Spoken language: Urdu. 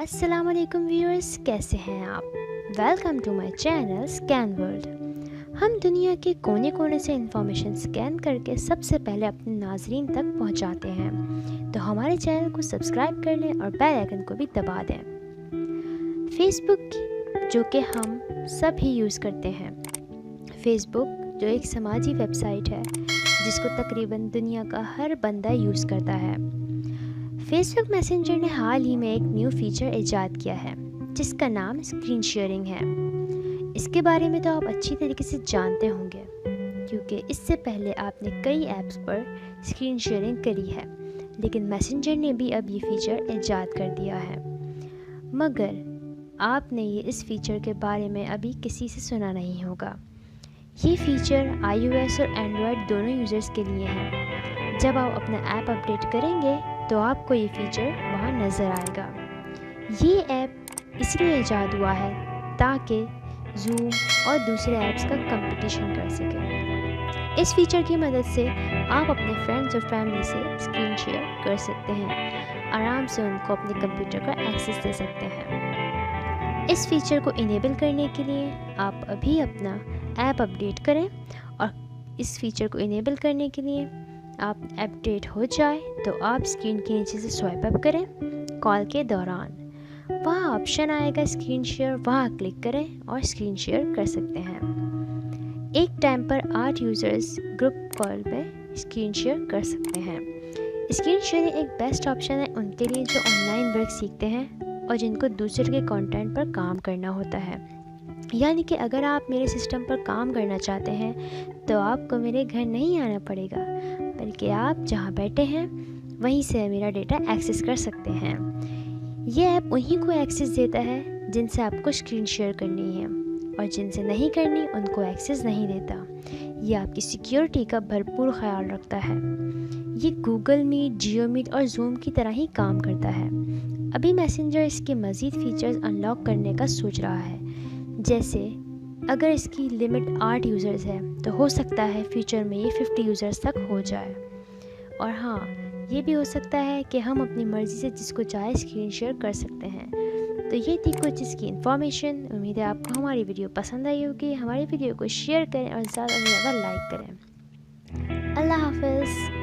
السلام علیکم ویورز، کیسے ہیں آپ؟ Welcome to my channel Skin World. ہم دنیا کے کونے کونے سے انفارمیشن اسکین کر کے سب سے پہلے اپنے ناظرین تک پہنچاتے ہیں، تو ہمارے چینل کو سبسکرائب کر لیں اور بیل آئیکن کو بھی دبا دیں۔ فیس بک جو کہ ہم سب ہی یوز کرتے ہیں۔ فیس بک جو ایک سماجی ویب سائٹ ہے جس کو تقریباً دنیا کا ہر بندہ یوز کرتا ہے۔ فیس بک میسنجر نے حال ہی میں ایک نیو فیچر ایجاد کیا ہے جس کا نام اسکرین شیئرنگ ہے۔ اس کے بارے میں تو آپ اچھی طریقے سے جانتے ہوں گے کیونکہ اس سے پہلے آپ نے کئی ایپس پر اسکرین شیئرنگ کری ہے، لیکن میسنجر نے بھی اب یہ فیچر ایجاد کر دیا ہے۔ مگر آپ نے اس فیچر کے بارے میں ابھی کسی سے سنا نہیں ہوگا۔ یہ فیچر آئی او ایس اور اینڈرائڈ دونوں یوزرز کے لیے ہے۔ جب آپ اپنا ایپ اپڈیٹ کریں گے تو آپ کو یہ فیچر وہاں نظر آئے گا۔ یہ ایپ اس لیے ایجاد ہوا ہے تاکہ زوم اور دوسرے ایپس کا کمپٹیشن کر سکیں۔ اس فیچر کی مدد سے آپ اپنے فرینڈز اور فیملی سے اسکرین شیئر کر سکتے ہیں، آرام سے ان کو اپنے کمپیوٹر کا ایکسیس دے سکتے ہیں۔ اس فیچر کو انیبل کرنے کے لیے آپ ابھی اپنا ایپ اپڈیٹ کریں، اور اس فیچر کو انیبل کرنے کے لیے آپ اپڈیٹ ہو جائے تو آپ اسکرین کے نیچے سے سوائپ اپ کریں۔ کال کے دوران وہاں آپشن آئے گا اسکرین شیئر، وہاں کلک کریں اور اسکرین شیئر کر سکتے ہیں۔ ایک ٹائم پر 8 یوزرز گروپ کال میں اسکرین شیئر کر سکتے ہیں۔ اسکرین شیئرنگ ایک بیسٹ آپشن ہے ان کے لیے جو آن لائن ورک سیکھتے ہیں اور جن کو دوسرے کے کانٹینٹ پر کام کرنا ہوتا ہے۔ یعنی کہ اگر آپ میرے سسٹم پر کام کرنا چاہتے ہیں تو آپ کو میرے گھر نہیں آنا پڑے گا، بلکہ آپ جہاں بیٹھے ہیں وہیں سے میرا ڈیٹا ایکسیس کر سکتے ہیں۔ یہ ایپ انہی کو ایکسیس دیتا ہے جن سے آپ کو اسکرین شیئر کرنی ہے، اور جن سے نہیں کرنی ان کو ایکسیس نہیں دیتا۔ یہ آپ کی سیکیورٹی کا بھرپور خیال رکھتا ہے۔ یہ گوگل میٹ، جیو میٹ اور زوم کی طرح ہی کام کرتا ہے۔ ابھی میسنجر اس کے مزید فیچرز انلاک کرنے کا سوچ رہا ہے، جیسے اگر اس کی لمٹ 8 یوزرز ہے تو ہو سکتا ہے فیوچر میں یہ 50 یوزرز تک ہو جائے۔ اور ہاں، یہ بھی ہو سکتا ہے کہ ہم اپنی مرضی سے جس کو چاہے اسکرین شیئر کر سکتے ہیں۔ تو یہ تھی کچھ اس کی انفارمیشن۔ امید ہے آپ کو ہماری ویڈیو پسند آئی ہوگی۔ ہماری ویڈیو کو شیئر کریں اور زیادہ سے زیادہ لائک کریں۔ اللہ حافظ۔